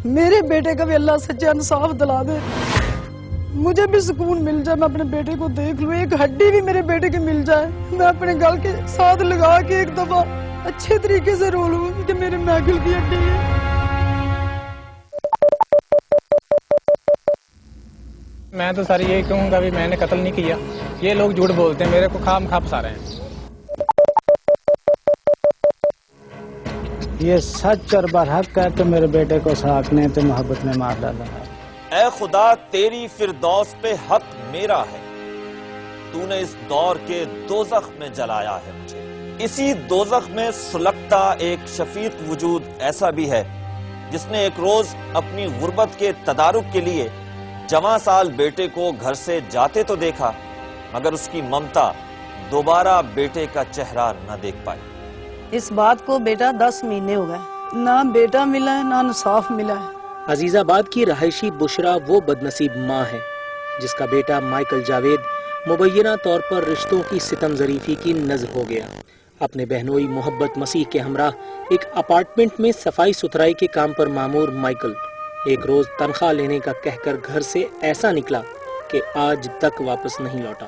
میرے بیٹے کا بھی اللہ سچا انصاف دلا دے، مجھے بھی سکون مل جائے، میں اپنے بیٹے کو دیکھ لوں، ایک ہڈی بھی میرے بیٹے کی مل جائے، میں اپنے گل کے ساتھ لگا کے ایک دفعہ اچھے طریقے سے رو لوں کہ میرے محفل کی ہڈی ہے۔ میں تو سر یہی کہوں گا بھی میں نے قتل نہیں کیا، یہ لوگ جھوٹ بولتے ہیں، میرے کو خام خواہ پھنسا رہے ہیں۔ یہ سچ اور برحق ہے کہ میرے بیٹے کو ساک نے تو محبت میں مار ڈالا ہے۔ اے خدا تیری فردوس پہ حق میرا ہے، تو نے اس دور کے دوزخ میں جلایا ہے مجھے۔ اسی دوزخ میں سلگتا ایک شفیق وجود ایسا بھی ہے جس نے ایک روز اپنی غربت کے تدارک کے لیے جوان سال بیٹے کو گھر سے جاتے تو دیکھا، مگر اس کی ممتا دوبارہ بیٹے کا چہرہ نہ دیکھ پائی۔ اس بات کو بیٹا 10 مہینے ہو گئے، نہ بیٹا ملا ہے نہ انصاف ملا ہے۔ عزیز آباد کی رہائشی بشرا وہ بدنصیب ماں ہے جس کا بیٹا مائیکل جاوید مبینہ طور پر رشتوں کی ستم ظریفی کی نذر ہو گیا۔ اپنے بہنوئی محبت مسیح کے ہمراہ ایک اپارٹمنٹ میں صفائی ستھرائی کے کام پر مامور مائیکل ایک روز تنخواہ لینے کا کہہ کر گھر سے ایسا نکلا کہ آج تک واپس نہیں لوٹا۔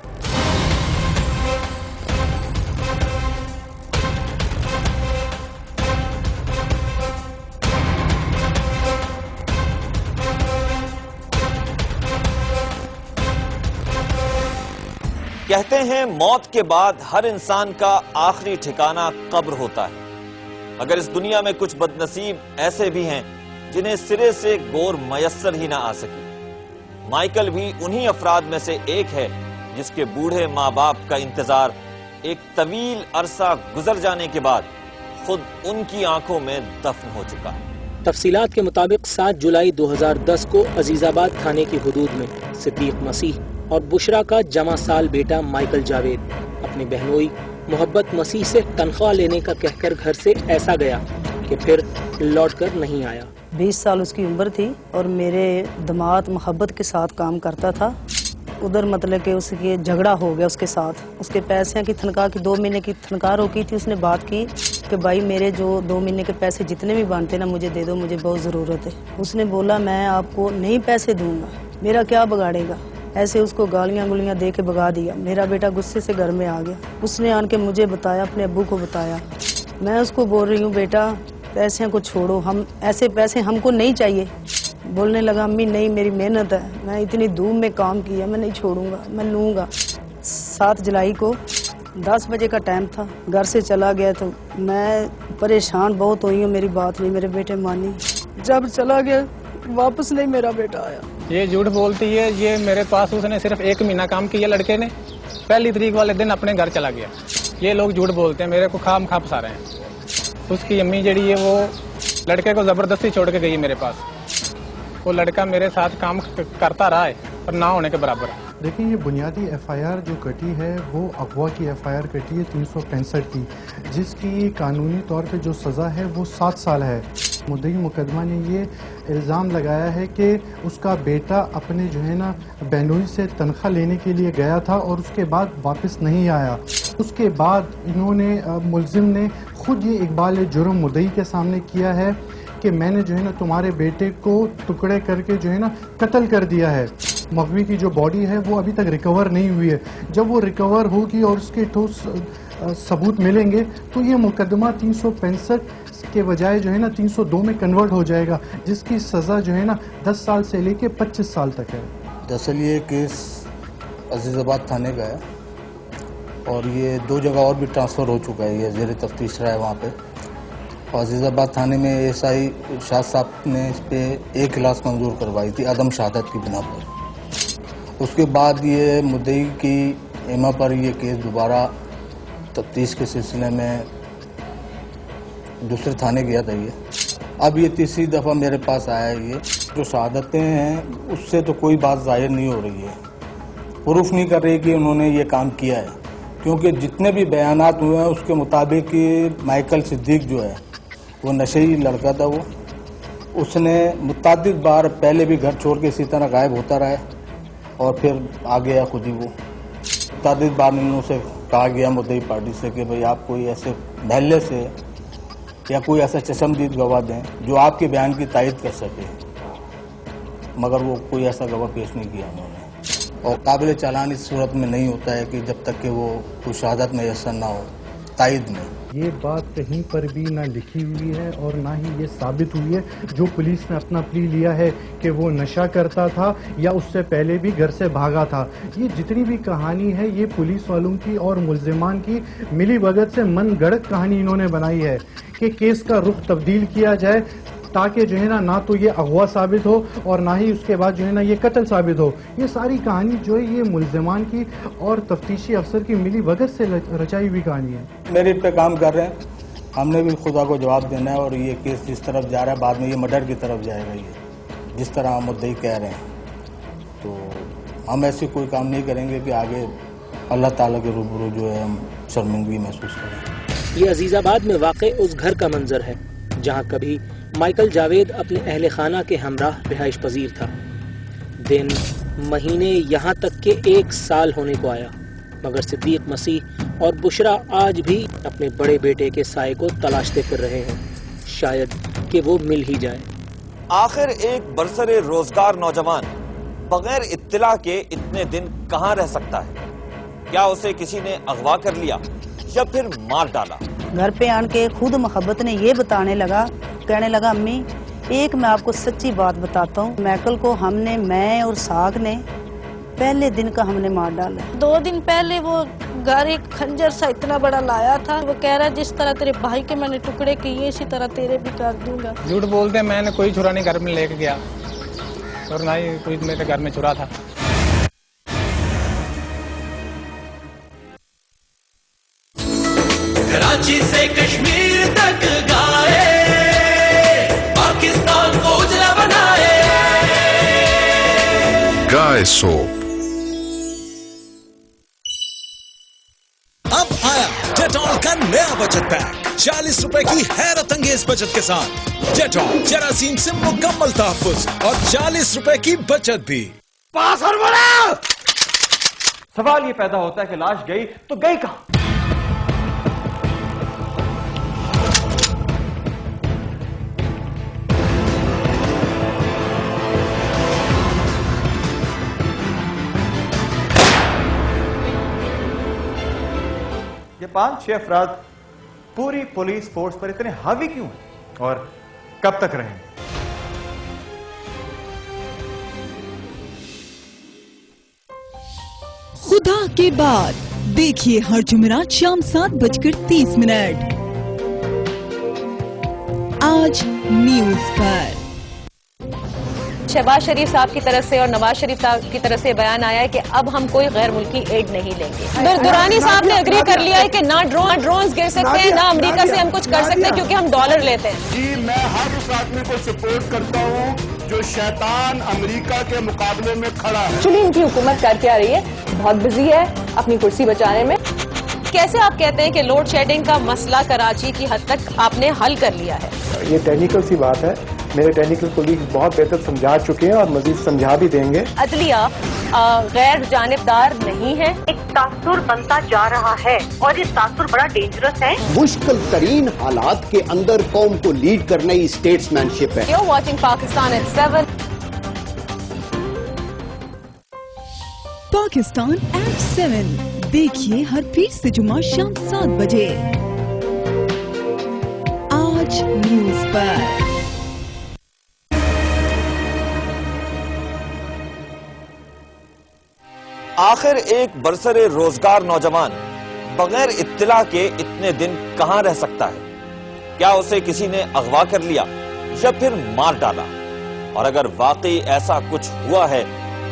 کہتے ہیں موت کے بعد ہر انسان کا آخری ٹھکانہ قبر ہوتا ہے، مگر اس دنیا میں کچھ بدنصیب ایسے بھی ہیں جنہیں سرے سے گور میسر ہی نہ آ سکی۔ مائیکل بھی انہی افراد میں سے ایک ہے جس کے بوڑھے ماں باپ کا انتظار ایک طویل عرصہ گزر جانے کے بعد خود ان کی آنکھوں میں دفن ہو چکا ہے۔ تفصیلات کے مطابق 7 جولائی 2010 کو عزیز آباد تھانے کی حدود میں صدیق مسیح اور بشرا کا جمع سال بیٹا مائیکل جاوید اپنی بہنوئی محبت مسیح سے تنخواہ لینے کا کہہ کر گھر سے ایسا گیا کہ پھر لوٹ کر نہیں آیا۔ 20 سال اس کی عمر تھی اور میرے دماد محبت کے ساتھ کام کرتا تھا۔ ادھر مطلب کہ اس کے جھگڑا ہو گیا اس کے ساتھ، اس کے پیسے کی تنخواہ کی 2 مہینے کی تنخواہ روکی تھی۔ اس نے بات کی کہ بھائی میرے جو 2 مہینے کے پیسے جتنے بھی بنتے نا مجھے دے دو، مجھے بہت ضرورت ہے۔ اس نے بولا میں آپ کو نہیں پیسے دوں گا، میرا کیا بگاڑے گا؟ ایسے اس کو گالیاں گلیاں دے کے بگا دیا۔ میرا بیٹا غصے سے گھر میں آ گیا، اس نے آن کے مجھے بتایا، اپنے ابو کو بتایا۔ میں اس کو بول رہی ہوں بیٹا پیسے کو چھوڑو، ہم ایسے پیسے ہم کو نہیں چاہیے۔ بولنے لگا امی نہیں میری محنت ہے، میں اتنی دھوم میں کام کیا، میں نہیں چھوڑوں گا، میں لوں گا۔ 7 جولائی کو 10 بجے کا ٹائم تھا، گھر سے چلا گیا تو میں پریشان بہت ہوئی ہوں، میری بات نہیں میرے بیٹے مانی۔ جب چلا گیا واپس نہیں میرا بیٹا آیا۔ یہ جھوٹ بولتی ہے، یہ میرے پاس اس نے صرف 1 مہینہ کام کیا لڑکے نے، پہلی تاریخ والے دن اپنے گھر چلا گیا۔ یہ لوگ جھوٹ بولتے ہیں، میرے کو خام خواہ پھنسا رہے ہیں۔ اس کی امی جڑی ہے وہ لڑکے کو زبردستی چھوڑ کے گئی میرے پاس، وہ لڑکا میرے ساتھ کام کرتا رہا ہے اور نہ ہونے کے برابر ہے۔ دیکھیں یہ بنیادی ایف آئی آر جو کٹی ہے وہ اغوا کی ایف آئی آر کٹی ہے 365 کی، جس کی قانونی طور پہ جو سزا ہے وہ 7 سال ہے۔ مدعی مقدمہ نے یہ الزام لگایا ہے کہ اس کا بیٹا اپنے جو ہے نا بہنوئی سے تنخواہ لینے کے لیے گیا تھا اور اس کے بعد واپس نہیں آیا۔ اس کے بعد انہوں نے ملزم نے خود یہ اقبال جرم مدعی کے سامنے کیا ہے کہ میں نے جو ہے نا تمہارے بیٹے کو ٹکڑے کر کے جو ہے نا قتل کر دیا ہے۔ مغوی کی جو باڈی ہے وہ ابھی تک ریکور نہیں ہوئی ہے، جب وہ ریکور ہوگی اور اس کے ٹھوس ثبوت ملیں گے تو یہ مقدمہ 365 کے بجائے جو ہے نا 302 میں کنورٹ ہو جائے گا، جس کی سزا جو ہے نا 10 سال سے لے کے 25 سال تک ہے۔ دراصل یہ کیس عزیز آباد تھانے کا ہے اور یہ 2 جگہ اور بھی ٹرانسفر ہو چکا ہے، یہ زیر تفتیش رہا ہے وہاں پہ۔ اور عزیز آباد تھانے میں ایس آئی ارشاد صاحب نے اس پہ 1 کلاس منظور کروائی تھی عدم شہادت کی بنا پر۔ اس کے بعد یہ مدعی کی ایما پر یہ کیس دوبارہ تفتیش کے سلسلے میں دوسرے تھانے گیا تھا یہ، اب یہ تیسری دفعہ میرے پاس آیا ہے۔ یہ جو شہادتیں ہیں اس سے تو کوئی بات ظاہر نہیں ہو رہی ہے، پروف نہیں کر رہی کہ انہوں نے یہ کام کیا ہے، کیونکہ جتنے بھی بیانات ہوئے ہیں اس کے مطابق مائیکل صدیق جو ہے وہ نشئی لڑکا تھا، وہ اس نے متعدد بار پہلے بھی گھر چھوڑ کے اسی طرح غائب ہوتا رہا ہے اور پھر آ گیا خود ہی۔ وہ متعدد بار انہوں سے کہا گیا مدعی پارٹی سے کہ بھئی آپ کوئی ایسے محلے سے یا کوئی ایسا چشمدید گواہ دیں جو آپ کے بیان کی تائید کر سکے۔ मगर वो कोई ऐसा गवाह पेश नहीं किया उन्होंने। और काबिल चालान इस सूरत में नहीं होता है कि जब तक कि वो कोई शहादत मैसर ना हो तायद में। ये बात कहीं पर भी ना लिखी हुई है और ना ही ये साबित हुई है। जो पुलिस ने अपना प्ली लिया है कि वो नशा करता था या उससे पहले भी घर से भागा था, ये जितनी भी कहानी है ये पुलिस वालों की और मुल्जिमान की मिली भगत से मन गढ़ंत कहानी इन्होंने बनाई है कि केस का रुख तब्दील किया जाए ताकि जो है ना तो ये अगवा साबित हो और ना ही उसके बाद जो है ना ये कत्ल साबित हो। ये सारी कहानी जो है ये मुल्जिमान की और तफ्तीशी अफसर की मिली भगत से रचाई हुई कहानी है। मेरिट पे काम कर रहे हैं, हमने भी खुदा को जवाब देना है और ये केस जिस तरफ जा रहा है बाद में ये मर्डर की तरफ जाएगा, ये जिस तरह हम मुद्दई कह रहे हैं। तो हम ऐसे कोई काम नहीं करेंगे कि आगे अल्लाह ताला के रूबरू जो है हम शर्मिंदगी महसूस करें। ये अजीजाबाद में वाक़े उस घर का मंजर है जहाँ कभी माइकल जावेद अपने अहले खाना के हमराह रिहाइश पजीर था। दिन महीने यहाँ तक के 1 साल होने को आया, मगर सिद्दीक मसीह और बुशरा आज भी अपने बड़े बेटे के साये को तलाशते फिर रहे हैं, शायद कि वो मिल ही जाए। आखिर एक बरसरे रोजगार नौजवान बगैर इत्तला के इतने दिन कहाँ रह सकता है? क्या उसे किसी ने अगवा कर लिया या फिर मार डाला? घर पे आन के खुद मोहब्बत ने ये बताने लगा, कहने लगा अम्मी एक मैं आपको सच्ची बात बताता हूँ, माइकल को हमने, मैं और साग ने पहले दिन का हमने मार डाला। 2 दिन पहले वो घर एक खंजर सा इतना बड़ा लाया था, वो कह रहा जिस तरह तेरे भाई के मैंने टुकड़े किए इसी तरह तेरे भी कर दूंगा। झूठ बोलते, मैंने कोई छुरा नहीं घर में लेके गया और ना ही कोई मेरे घर में छुरा था। कराची से कश्मीर तक गाए, पाकिस्तान को उजला बनाए। गाय सोप अब आया डेटॉल का नया बचत पैक, 40 रुपए की हैरत अंगेज बचत के साथ। डेटॉल जरासीम से मुकम्मल तहफ्फुज और 40 रुपए की बचत भी। पास और बड़ा सवाल ये पैदा होता है कि लाश गई तो गई कहां? ये 5-6 अफराद पूरी पुलिस फोर्स पर इतने हावी क्यों हैं और कब तक रहेंगे? खुदा के बाद देखिए हर जुमेरात शाम 7:30 आज न्यूज पर। शहबाज शरीफ साहब की तरफ से और नवाज शरीफ साहब की तरफ से बयान आया है कि अब हम कोई गैर मुल्की एड नहीं लेंगे। दुरानी साहब ने एग्री कर लिया है कि ना ड्रोन्स गिर सकते हैं, ना अमेरिका से हम कुछ कर सकते हैं क्योंकि हम डॉलर लेते हैं। जी मैं हर उस आदमी को सपोर्ट करता हूँ जो शैतान अमेरिका के मुकाबले में खड़ा है। एक्चुअली इनकी हुकूमत करके आ रही है, बहुत बिजी है अपनी कुर्सी बचाने में। कैसे आप कहते हैं कि लोड शेडिंग का मसला कराची की हद तक आपने हल कर लिया है? ये टेक्निकल सी बात है, मेरे टेक्निकल कोलीग बहुत बेहतर समझा चुके हैं और मजीद समझा भी देंगे। अदलिया गैर जानिबदार नहीं है, एक तासुर बनता जा रहा है और ये तासुर बड़ा डेंजरस है। मुश्किल तरीन हालात के अंदर कौम को लीड करना ही स्टेट्समैनशिप है। You're watching Pakistan at 7. Pakistan at 7 देखिए हर पीर से जुमा शाम 7 बजे आज न्यूज पर। आखिर एक बरसरे रोजगार नौजवान बगैर इत्तला के इतने दिन कहां रह सकता है? क्या उसे किसी ने अगवा कर लिया या फिर मार डाला? और अगर वाकई ऐसा कुछ हुआ है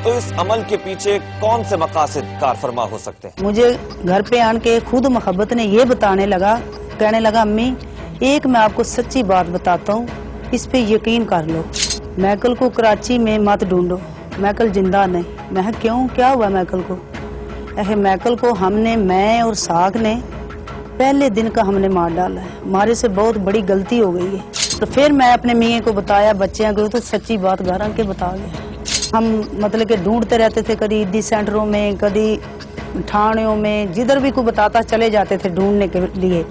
तो इस अमल के पीछे कौन से मकासद कारफरमा हो सकते हैं? मुझे घर पे आन के खुद मोहब्बत ने ये बताने लगा, कहने लगा अम्मी एक मैं आपको सच्ची बात बताता हूँ, इस पे यकीन कर लो। माइकल को कराची में मत ढूंढो, माइकल जिंदा नहीं। मैं क्यों, क्या हुआ माइकल को? माइकल को हमने, मैं और साग ने पहले दिन का हमने मार डाला है, हमारे से बहुत बड़ी गलती हो गई है। तो फिर मैं अपने मियाँ को बताया, बच्चियाँ को, तो सच्ची बात घर आके बता गया। हम मतलब कि ढूंढते रहते थे, कभी ईदी सेंटरों में, कभी ठाणियों में, जिधर भी कोई बताता चले जाते थे ढूंढने के लिए।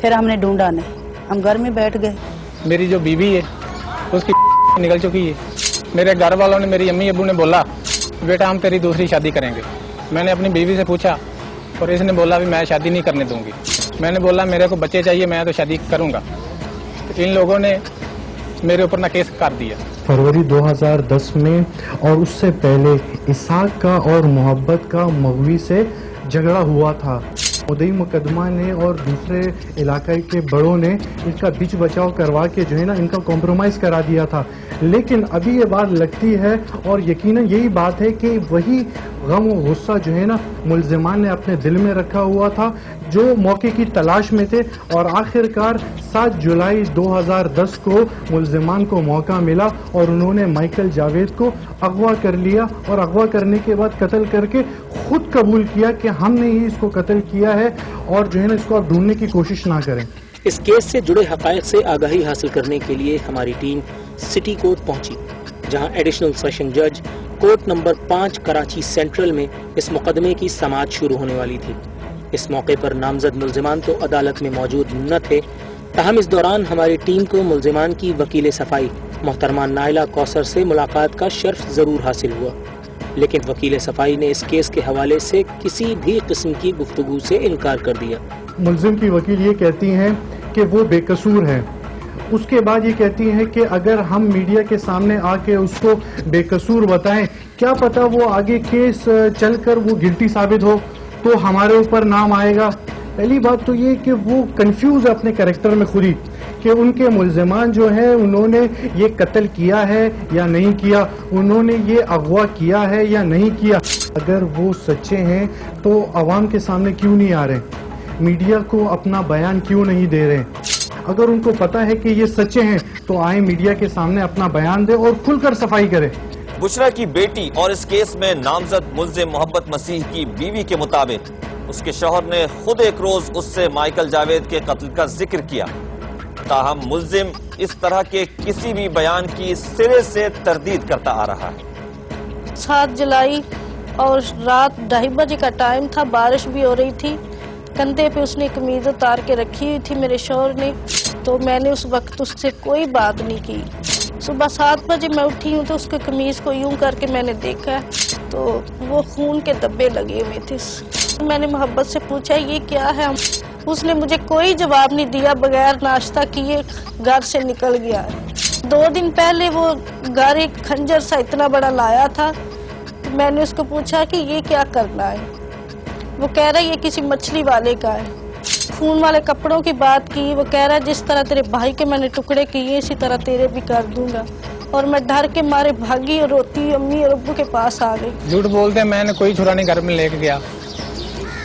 फिर हमने ढूंढा नहीं, हम घर में बैठ गए। मेरी जो बीवी है उसकी निकल चुकी है, मेरे घर वालों ने, मेरी अम्मी अब्बू ने बोला बेटा हम तेरी दूसरी शादी करेंगे। मैंने अपनी बीवी से पूछा और इसने बोला भी मैं शादी नहीं करने दूंगी। मैंने बोला मेरे को बच्चे चाहिए, मैं तो शादी करूंगा। तो इन लोगों ने मेरे ऊपर ना केस कर दिया। फरवरी 2010 में और उससे पहले इसहाक का और मोहब्बत का मगवी से झगड़ा हुआ था। मुद्दई मुकदमा ने और दूसरे इलाके के बड़ों ने इसका बीच बचाव करवा के जो है ना इनका कॉम्प्रोमाइज़ करा दिया था। लेकिन अभी ये बात लगती है और यकीनन यही बात है कि वही गम और गुस्सा जो है ना मुल्जिमान ने अपने दिल में रखा हुआ था, जो मौके की तलाश में थे। और आखिरकार 7 जुलाई 2010 को मुल्जिमान को मौका मिला और उन्होंने माइकल जावेद को अगवा कर लिया और अगवा करने के बाद कत्ल करके खुद कबूल किया कि हमने ही इसको कत्ल किया है और जो है ना इसको आप ढूंढने की कोशिश ना करें। इस केस से जुड़े हकायक से आगाही हासिल करने के लिए हमारी टीम सिटी कोर्ट पहुंची, जहां एडिशनल सेशन जज कोर्ट नंबर 5 कराची सेंट्रल में इस मुकदमे की समाअत शुरू होने वाली थी। इस मौके पर नामजद मुल्जिमान तो अदालत में मौजूद न थे, ताहम इस दौरान हमारी टीम को मुल्जिमान की वकील सफाई मोहतरमा नाइला कौसर से मुलाकात का शर्फ जरूर हासिल हुआ, लेकिन वकील सफाई ने इस केस के हवाले से किसी भी किस्म की गुफ्तगू से इनकार कर दिया। मुल्जिम की वकील ये कहती हैं कि वो बेकसूर है। उसके बाद ये कहती हैं कि अगर हम मीडिया के सामने आके उसको बेकसूर बताएं, क्या पता वो आगे केस चलकर वो गिल्टी साबित हो तो हमारे ऊपर नाम आएगा। पहली बात तो ये कि वो कंफ्यूज है अपने कैरेक्टर में खुद ही कि उनके मुल्जिमान जो है उन्होंने ये कत्ल किया है या नहीं किया, उन्होंने ये अगवा किया है या नहीं किया। अगर वो सच्चे हैं तो आवाम के सामने क्यों नहीं आ रहे, मीडिया को अपना बयान क्यों नहीं दे रहे? अगर उनको पता है कि ये सच्चे हैं तो आए मीडिया के सामने अपना बयान दे और खुलकर सफाई करे। बुशरा की बेटी और इस केस में नामजद मुल्जिम मोहब्बत मसीह की बीवी के मुताबिक उसके शौहर ने खुद एक रोज उससे माइकल जावेद के कत्ल का जिक्र किया। ताहम मुल्जिम इस तरह के किसी भी बयान की सिरे से तरदीद करता आ रहा है। 7 जुलाई और रात 2:30 बजे का टाइम था, बारिश भी हो रही थी। कंधे पे उसने कमीज उतार के रखी हुई थी मेरे शौहर ने, तो मैंने उस वक्त उससे कोई बात नहीं की। सुबह 7 बजे मैं उठी हूँ तो उसके कमीज को यूं करके मैंने देखा तो वो खून के धब्बे लगे हुए थे। मैंने मोहब्बत से पूछा ये क्या है, उसने मुझे कोई जवाब नहीं दिया, बगैर नाश्ता किए घर से निकल गया। 2 दिन पहले वो घर एक खंजर सा इतना बड़ा लाया था। मैंने उसको पूछा कि ये क्या करना है, वो कह रहा है ये किसी मछली वाले का है। खून वाले कपड़ों की बात की, वो कह रहा है जिस तरह तेरे भाई के मैंने टुकड़े किए इसी तरह तेरे भी कर दूंगा। और मैं डर के मारे भागी और रोती अम्मी और अब्बू के पास आ गई। झूठ बोलते हैं, मैंने कोई चुरा नहीं घर में लेके गया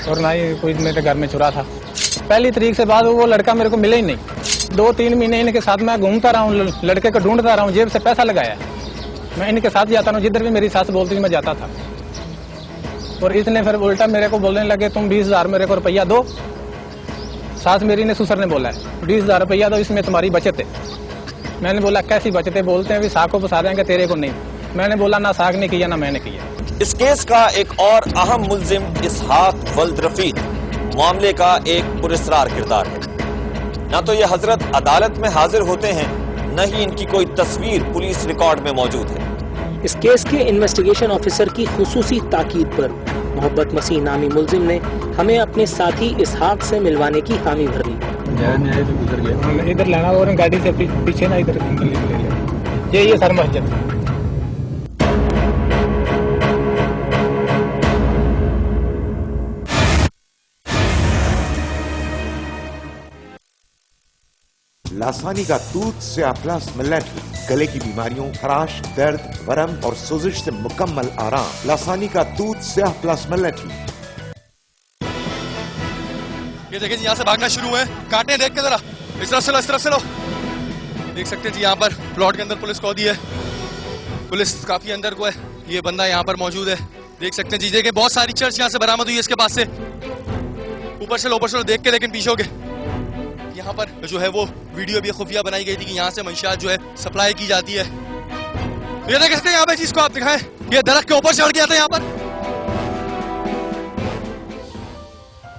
और ना ही कोई मेरे घर में चुरा था। पहली तारीख से बाद वो लड़का मेरे को मिला ही नहीं। 2-3 महीने इनके साथ मैं घूमता रहा हूँ, लड़के को ढूंढता रहा हूँ, जेब से पैसा लगाया, मैं इनके साथ जाता हूँ, जिधर भी मेरी सास बोलती थी मैं जाता था। और इसने फिर उल्टा मेरे को बोलने लगे तुम 20,000 मेरे को रुपया दो। सास मेरी ने, ससुर ने बोला है 20,000 रुपया दो, इसमें तुम्हारी बचत है। मैंने बोला कैसी बचतें? बोलते हैं साग को फंसा देंगे, तेरे को नहीं। मैंने बोला ना साग ने किया ना मैंने किया। इस केस का एक और अहम मुल्जिम इसहाक वल्द रफीक मामले का एक पुरस्कार किरदार है। न तो ये हजरत अदालत में हाजिर होते हैं, न ही इनकी कोई तस्वीर पुलिस रिकॉर्ड में मौजूद है। इस केस के इन्वेस्टिगेशन ऑफिसर की खुसूसी ताकीद पर मोहब्बत मसीह नामी मुल्जिम ने हमें अपने साथी इसहाक से मिलवाने की हामी भर दी। इधर लेना और गाड़ी से पीछे ना, इधर ये सर मस्जिद। लासानी का दूध से प्लस मिलेटरी गले की बीमारियों, खराश, दर्द, वरम और सोजिश से मुकम्मल आराम। लासानी का दूध से प्लस मिलेटरी। ये देखिए जी, यहाँ से भागना शुरू हुए, कांटे देख के जरा, इस तरफ से लो, इस तरफ से लो। देख सकते हैं जी यहाँ पर प्लॉट के अंदर पुलिस कौदी है, पुलिस काफी अंदर को है। ये बंदा यहाँ पर मौजूद है, देख सकते हैं जी। देखिए बहुत सारी चर्च यहाँ से बरामद हुई है इसके पास से। ऊपर से लो देख के, लेकिन पीछे हो गए। यहाँ पर जो है वो वीडियो भी खुफिया बनाई गई थी कि यहाँ से मंशियात जो है सप्लाई की जाती है। ये देख सकते हैं यहाँ पे चीज को आप दिखाएं, ये दरख्त के ऊपर चढ़ गया था यहाँ पर।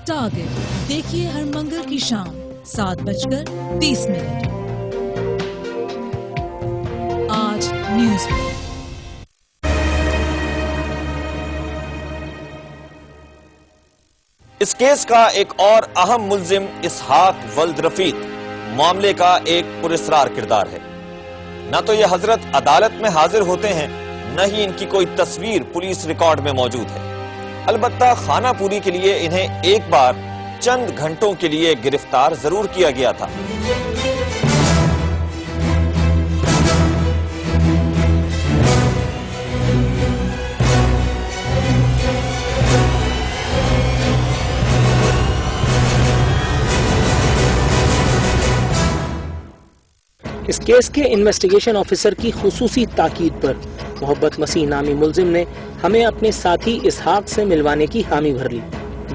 टारगेट देखिए हर मंगल की शाम 7:30 आज न्यूज़ में। اس کیس کا ایک اور اہم ملزم اسحاق ولد رفیق معاملے کا ایک پراسرار کردار ہے۔ نہ تو یہ حضرت عدالت میں حاضر ہوتے ہیں، نہ ہی ان کی کوئی تصویر پولیس ریکارڈ میں موجود ہے۔ البتہ خانہ پوری کے لیے انہیں ایک بار چند گھنٹوں کے لیے گرفتار ضرور کیا گیا تھا۔ اس کیس کے انویسٹیگیشن آفیسر کی خصوصی تاکید پر محبت مسیح نامی ملزم نے ہمیں اپنے ساتھی اسحاق سے ملوانے کی حامی بھر لی۔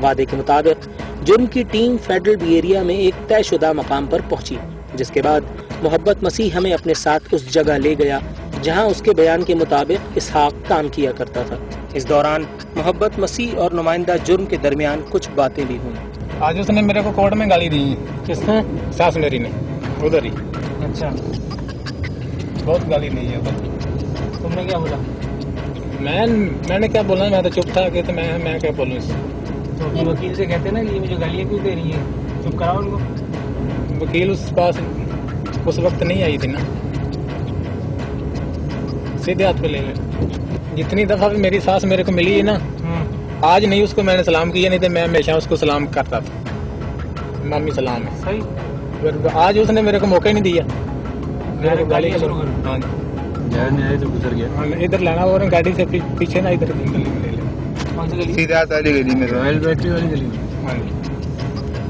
وعدے کے مطابق جرم کی ٹیم فیڈرل بی ایریا میں ایک طے شدہ مقام پر پہنچی، جس کے بعد محبت مسیح ہمیں اپنے ساتھ اس جگہ لے گیا جہاں اس کے بیان کے مطابق اسحاق کام کیا کرتا تھا۔ اس دوران محبت مسیح اور نمائندہ جرم کے درمیان کچھ باتیں بھی ہوئیں۔ آج اس نے میرے کو کورٹ میں گالی دی۔ کس نے؟ ساس میری نے، ادھر ہی۔ اچھا، بہت گالی نہیں ہے۔ تم نے کیا بولا؟ میں نے کیا بولا، میں تو چپ تھا کہ میں کیا بولوں اس سے۔ تو اپنے وکیل سے کہتے نا کہ یہ مجھے گالیاں کیوں دے رہی ہے، چپ کراؤ ان کو۔ وکیل اس پاس اس وقت نہیں آئی تھی نا، سیدھے ہاتھ پہ لے لیں۔ جتنی دفعہ بھی میری ساس میرے کو ملی ہے نا، آج نہیں اس کو میں نے سلام کیا، نہیں تو میں ہمیشہ اس کو سلام کرتا تھا، مامی سلام ہے۔ صحیح، آج اس نے میرے کو موقع ہی نہیں دیا۔ گالی شروع کر، ہاں جی تو گزر گیا ادھر لانا، اور گاڑی سے پیچھے نا ادھر گلی میں لے لیں، سیدھے ہاتھ والی گلی میں، رائل بیٹری والی گلی میں۔ ہاں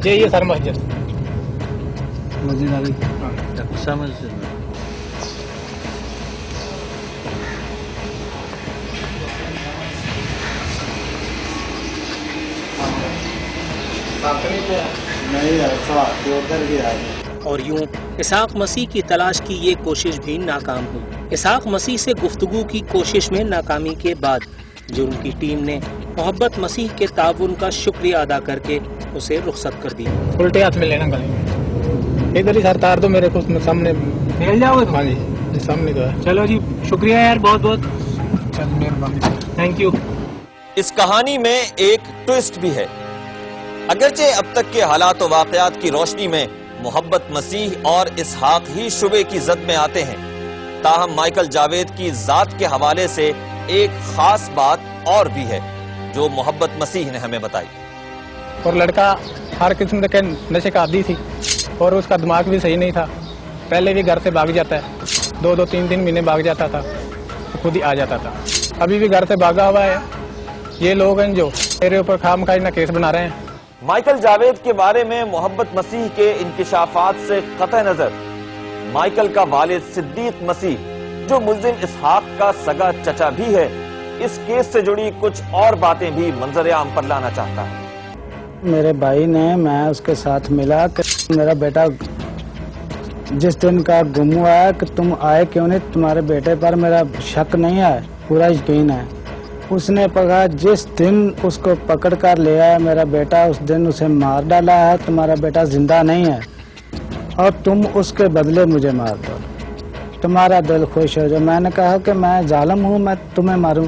جی، یہ سر مسجد والی مسجد۔ اور یوں اسحاق مسیح کی تلاش کی یہ کوشش بھی ناکام ہوئی۔ اسحاق مسیح سے گفتگو کی کوشش میں ناکامی کے بعد جرم کی ٹیم نے محبت مسیح کے تعاون کا شکریہ ادا کر کے اسے رخصت کر دیا۔ الٹے ہاتھ میں لینا گلے میں، ادھر ہی سر تار دو میرے کو، سامنے مل جاؤ گے؟ ہاں جی، سامنے تو ہے۔ چلو جی، شکریہ یار، بہت بہت مہربانی، تھینک یو۔ اس کہانی میں ایک ٹوسٹ بھی ہے۔ اگرچہ اب تک کے حالات و واقعات کی روشنی میں محبت مسیح اور اسحاق ہی شبے کی زد میں آتے ہیں، تاہم مائیکل جاوید کی ذات کے حوالے سے ایک خاص بات اور بھی ہے جو محبت مسیح نے ہمیں بتائی۔ اور لڑکا ہر قسم کے نشے کا عادی تھی، اور اس کا دماغ بھی صحیح نہیں تھا۔ پہلے بھی گھر سے بھاگ جاتا ہے، 2 3 مہینے بھاگ جاتا تھا، خود ہی آ جاتا تھا۔ ابھی بھی گھر سے بھاگا ہوا ہے۔ یہ لوگ ہیں جو میرے اوپر خام خواہ کیس بنا رہے ہیں۔ مائیکل جاوید کے بارے میں محبت مسیح کے انکشافات سے قطع نظر مائیکل کا والد صدیق مسیح، جو ملزم اسحاق کا سگا چچا بھی ہے، اس کیس سے جڑی کچھ اور باتیں بھی منظر عام پر لانا چاہتا ہے۔ میرے بھائی نے، میں اس کے ساتھ ملا کہ میرا بیٹا جس دن کا گم ہوا ہے کہ تم آئے کیوں نہیں، تمہارے بیٹے پر میرا شک نہیں ہے، پورا یقین ہے۔ اس نے کہا جس دن اس کو پکڑ کر لے آیا میرا بیٹا، اس دن اسے مار ڈالا ہے، تمہارا بیٹا زندہ نہیں ہے اور تم اس کے بدلے مجھے مار دو، تمہارا دل خوش ہو جائے۔ میں نے کہا کہ میں ظالم ہوں، میں تمہیں ماروں،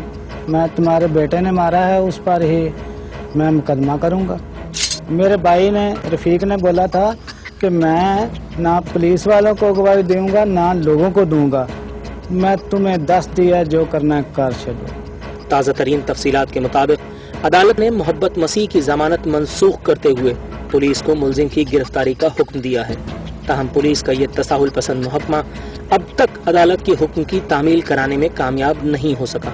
میں تمہارے بیٹے نے مارا ہے، اس پر ہی میں مقدمہ کروں گا۔ میرے بھائی نے، رفیق نے بولا تھا کہ میں نہ پولیس والوں کو گواہی دوں گا نہ لوگوں کو دوں گا، میں تمہیں دس دیا، جو کرنا ہے کر چلو۔ تازہ ترین تفصیلات کے مطابق عدالت نے محبت مسیح کی ضمانت منسوخ کرتے ہوئے پولیس کو ملزم کی گرفتاری کا حکم دیا ہے، تاہم پولیس کا یہ تساہل پسند محکمہ اب تک عدالت کے حکم کی تعمیل کرانے میں کامیاب نہیں ہو سکا،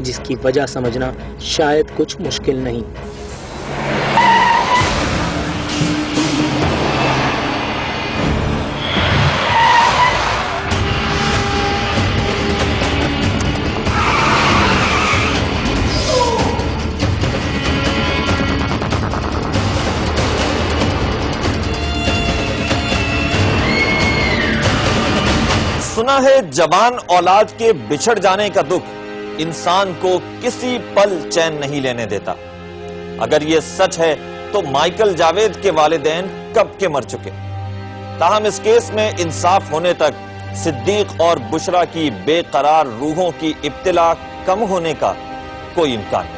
جس کی وجہ سمجھنا شاید کچھ مشکل نہیں۔ سنا ہے جوان اولاد کے بچھڑ جانے کا دکھ انسان کو کسی پل چین نہیں لینے دیتا۔ اگر یہ سچ ہے تو مائیکل جاوید کے والدین کب کے مر چکے، تاہم اس کیس میں انصاف ہونے تک صدیق اور بشرا کی بے قرار روحوں کی ابتلا کم ہونے کا کوئی امکان نہیں۔